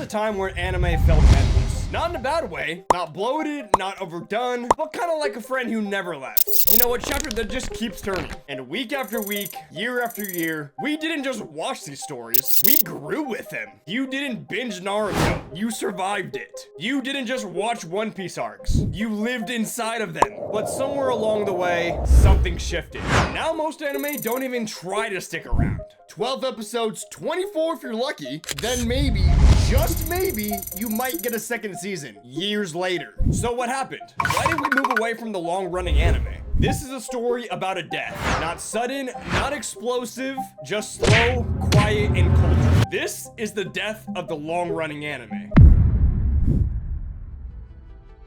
a time where anime felt endless. Not in a bad way, not bloated, not overdone, but kind of like a friend who never left. You know, a chapter that just keeps turning. And week after week, year after year, we didn't just watch these stories, we grew with them. You didn't binge Naruto, you survived it. You didn't just watch One Piece arcs, you lived inside of them. But somewhere along the way, something shifted. Now most anime don't even try to stick around. 12 episodes, 24 if you're lucky, then maybe, just maybe, you might get a second season years later. So what happened? Why did we move away from the long-running anime? This is a story about a death. Not sudden, not explosive, just slow, quiet, and cold. This is the death of the long-running anime.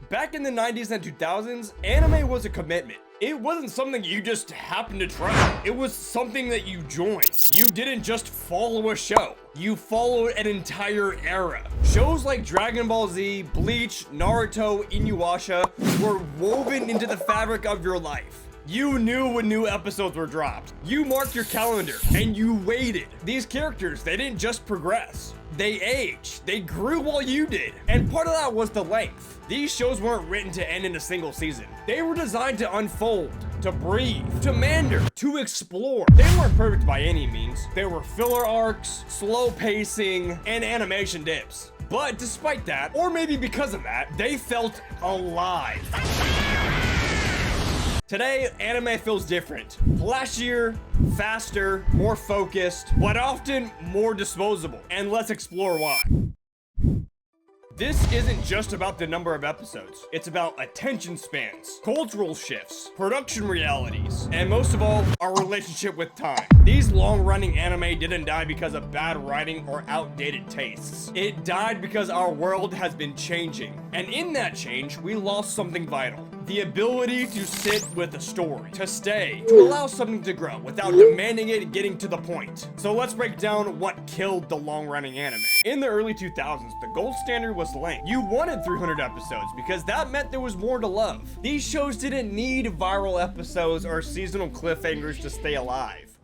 Back in the 90s and 2000s, anime was a commitment. It wasn't something you just happened to try. It was something that you joined. You didn't just follow a show. You followed an entire era. Shows like Dragon Ball Z, Bleach, Naruto, Inuyasha were woven into the fabric of your life. You knew when new episodes were dropped. You marked your calendar and you waited. These characters, they didn't just progress. They aged. They grew while you did. And part of that was the length. These shows weren't written to end in a single season. They were designed to unfold, to breathe, to meander, to explore. They weren't perfect by any means. There were filler arcs, slow pacing, and animation dips. But despite that, or maybe because of that, they felt alive. Today, anime feels different. Flashier, faster, more focused, but often more disposable. And let's explore why. This isn't just about the number of episodes. It's about attention spans, cultural shifts, production realities, and most of all, our relationship with time. These long-running anime didn't die because of bad writing or outdated tastes. It died because our world has been changing. And in that change, we lost something vital. The ability to sit with a story, to stay, to allow something to grow without demanding it getting to the point. So let's break down what killed the long-running anime. In the early 2000s, the gold standard was length. You wanted 300 episodes because that meant there was more to love. These shows didn't need viral episodes or seasonal cliffhangers to stay alive.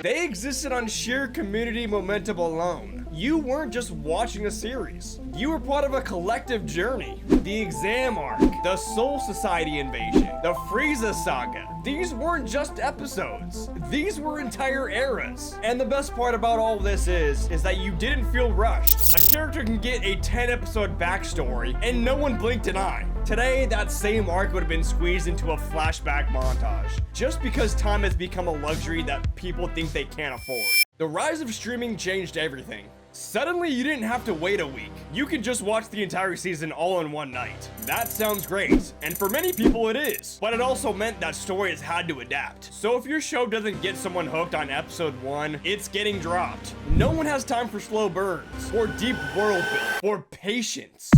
They existed on sheer community momentum alone. You weren't just watching a series. You were part of a collective journey. The exam arc, the Soul Society invasion, the Frieza saga. These weren't just episodes. These were entire eras. And the best part about all this is that you didn't feel rushed. A character can get a 10-episode backstory and no one blinked an eye. Today, that same arc would have been squeezed into a flashback montage, just because time has become a luxury that people think they can't afford. The rise of streaming changed everything. Suddenly, you didn't have to wait a week. You could just watch the entire season all in one night. That sounds great, and for many people it is, but it also meant that stories had to adapt. So if your show doesn't get someone hooked on episode 1, it's getting dropped. No one has time for slow burns, or deep world building, or patience.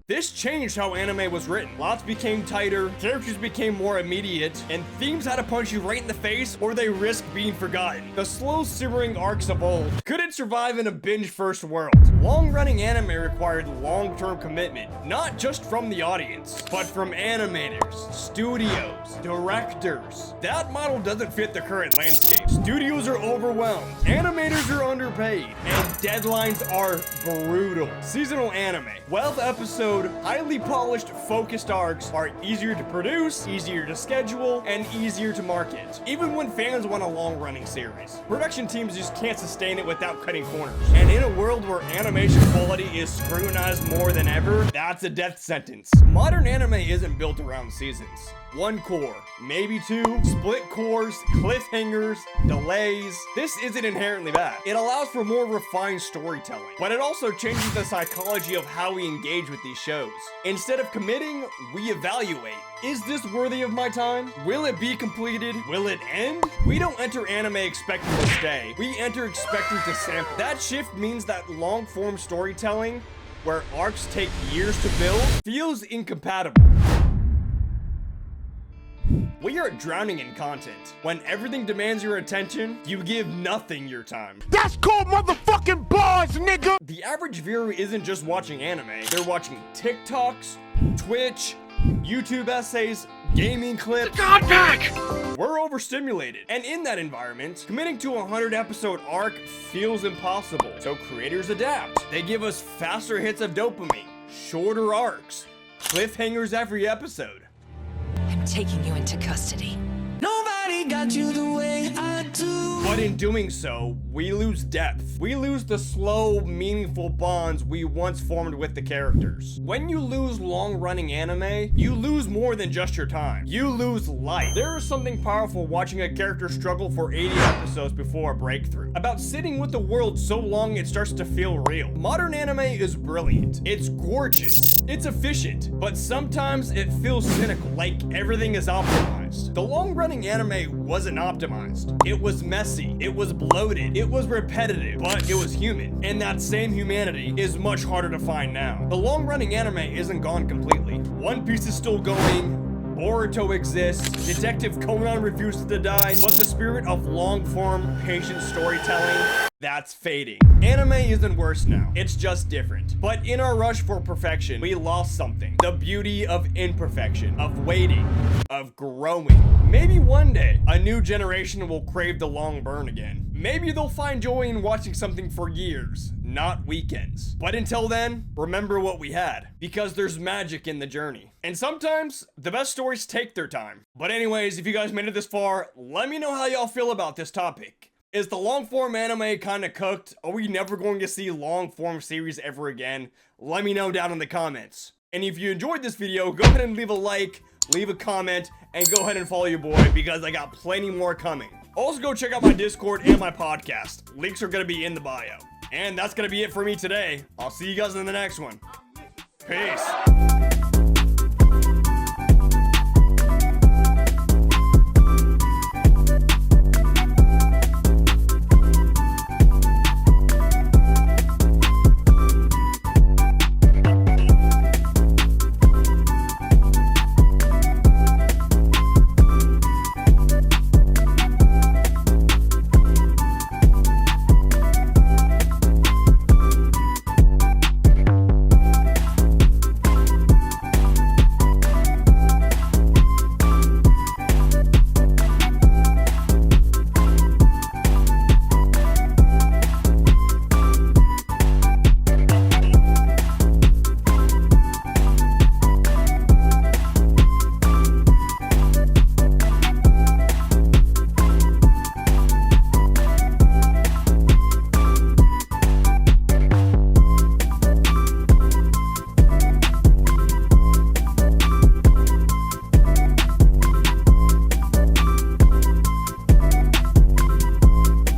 This changed how anime was written. Plots became tighter, characters became more immediate, and themes had to punch you right in the face or they risk being forgotten. The slow simmering arcs of old couldn't survive in a binge-first world. Long-running anime required long-term commitment, not just from the audience, but from animators, studios, directors. That model doesn't fit the current landscape. Studios are overwhelmed, animators are underpaid, and deadlines are brutal. Seasonal anime, 12-episode, highly polished, focused arcs are easier to produce, easier to schedule, and easier to market, even when fans want a long-running series. Production teams just can't sustain it without cutting corners. And in a world where animation quality is scrutinized more than ever, that's a death sentence. Modern anime isn't built around seasons. One core, maybe two, split cores, cliffhangers, delays. This isn't inherently bad. It allows for more refined storytelling, but it also changes the psychology of how we engage with these shows. Instead of committing, we evaluate. Is this worthy of my time? Will it be completed? Will it end? We don't enter anime expecting to stay. We enter expecting to sample. That shift means that long-form storytelling, where arcs take years to build, feels incompatible. We are drowning in content. When everything demands your attention, you give nothing your time. That's called motherfucking bars, nigga! The average viewer isn't just watching anime, they're watching TikToks, Twitch, YouTube essays, gaming clips. God back! We're overstimulated. And in that environment, committing to a 100-episode arc feels impossible. So creators adapt. They give us faster hits of dopamine, shorter arcs, cliffhangers every episode. I'm taking you into custody. Nobody got you the way I do. But in doing so, we lose depth. We lose the slow, meaningful bonds we once formed with the characters. When you lose long-running anime, you lose more than just your time. You lose life. There is something powerful watching a character struggle for 80 episodes before a breakthrough. About sitting with the world so long it starts to feel real. Modern anime is brilliant. It's gorgeous. It's efficient. But sometimes it feels cynical, like everything is optimized. The long-running anime wasn't optimized. It was messy. It was bloated. It was repetitive, but it was human. And that same humanity is much harder to find now. The long-running anime isn't gone completely. One Piece is still going. Boruto exists, Detective Conan refuses to die, but the spirit of long-form, patient storytelling, that's fading. Anime isn't worse now, it's just different. But in our rush for perfection, we lost something. The beauty of imperfection, of waiting, of growing. Maybe one day, a new generation will crave the long burn again. Maybe they'll find joy in watching something for years, not weekends. But until then, remember what we had, because there's magic in the journey. And sometimes, the best stories take their time. But anyways, if you guys made it this far, let me know how y'all feel about this topic. Is the long-form anime kinda cooked? Are we never going to see long-form series ever again? Let me know down in the comments. And if you enjoyed this video, go ahead and leave a like, leave a comment, and go ahead and follow your boy, because I got plenty more coming. Also, go check out my Discord and my podcast. Links are gonna be in the bio. And that's gonna be it for me today. I'll see you guys in the next one. Peace.